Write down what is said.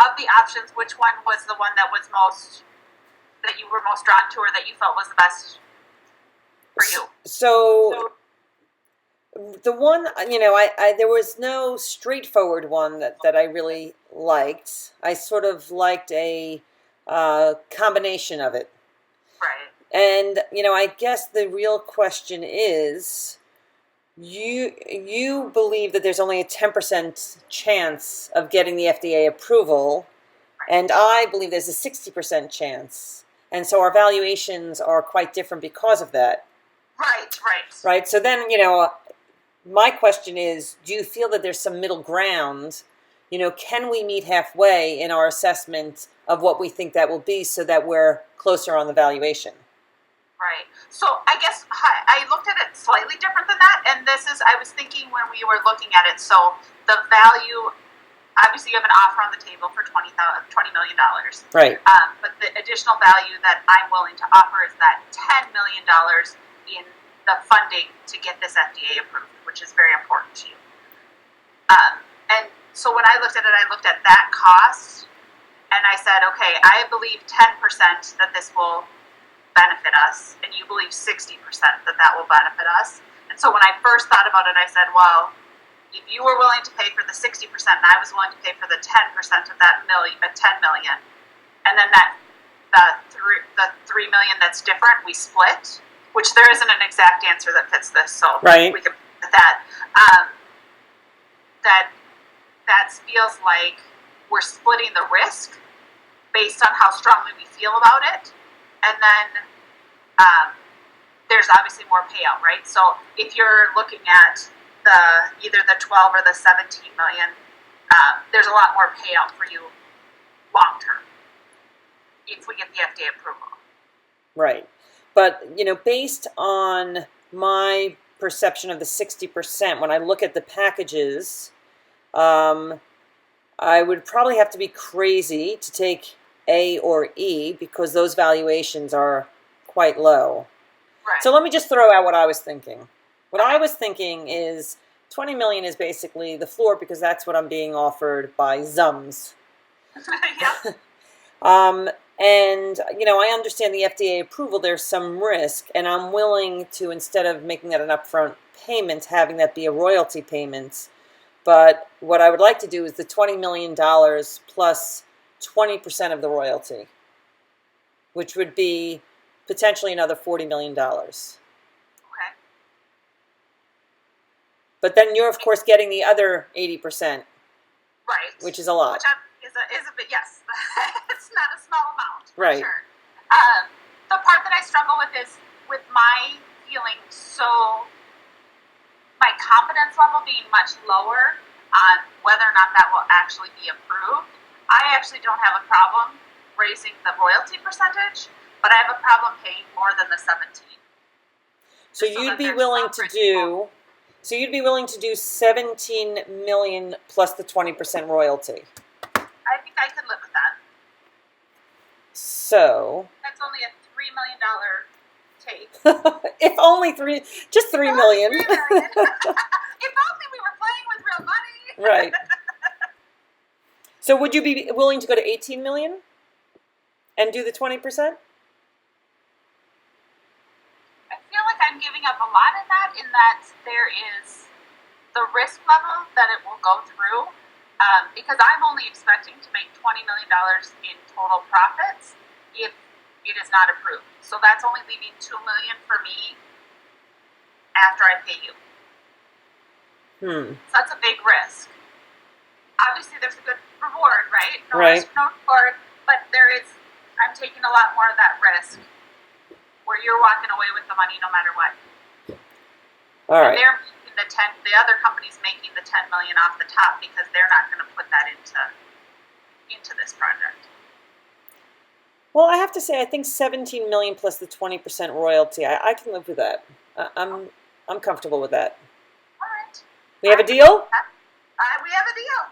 of the options, which one was the one that you were most drawn to, or that you felt was the best for you? So the one, there was no straightforward one that I really liked. I sort of liked a combination of it. Right. And, I guess the real question is, you believe that there's only a 10% chance of getting the FDA approval, Right. and I believe there's a 60% chance. And so our valuations are quite different because of that. Right. Right. So then, my question is, do you feel that there's some middle ground? Can we meet halfway in our assessment of what we think that will be so that we're closer on the valuation? Right. So I guess I looked at it slightly different than that. And I was thinking when we were looking at it, so the value, obviously you have an offer on the table for $20 million. Right. But the additional value that I'm willing to offer is that $10 million in the funding to get this FDA approved, which is very important to you. And so when I looked at it, I looked at that cost, and I said, okay, I believe 10% that this will benefit us, and you believe 60% that will benefit us. And so when I first thought about it, I said, well, if you were willing to pay for the 60% and I was willing to pay for the 10% of that $10 million, and then the $3 million that's different, we split, which there isn't an exact answer that fits this, so right. We can put that. That feels like we're splitting the risk based on how strongly we feel about it. And then there's obviously more payout, right? So if you're looking at either the 12 or the 17 million, there's a lot more payout for you long term if we get the FDA approval. Right. But, based on my perception of the 60%, when I look at the packages, I would probably have to be crazy to take A or E because those valuations are quite low. Right. So let me just throw out what I was thinking. What I was thinking is 20 million is basically the floor because that's what I'm being offered by Zums. Yeah. And, I understand the FDA approval, there's some risk, and I'm willing to, instead of making that an upfront payment, having that be a royalty payment. But what I would like to do is the $20 million plus 20% of the royalty, which would be potentially another $40 million. Okay. But then you're, of course, getting the other 80%. Right. Which is a lot. Which is a bit, yes. It's not a small amount, for right. Sure. The part that I struggle with is with my feeling my confidence level being much lower on whether or not that will actually be approved. I actually don't have a problem raising the royalty percentage, but I have a problem paying more than the 17. So you'd be willing to do 17 million plus the 20% royalty. I think I could live with that. So that's only a $3 million take. If only just $3 million. If only we were playing with real money. Right. So would you be willing to go to 18 million and do the 20%? I feel like I'm giving up a lot in that there is the risk level that it will go through, because I'm only expecting to make $20 million in total profits if it is not approved. So that's only leaving $2 million for me after I pay you. So that's a big risk. Obviously, there's a good reward, right? No right. risk, no reward, but I'm taking a lot more of that risk where you're walking away with the money no matter what. All right. And they're making the other company's making the $10 million off the top because they're not going to put that into this project. Well, I have to say, I think 17 million plus the 20% royalty, I can live with that. I'm comfortable with that. All right. We have a deal? We have a deal.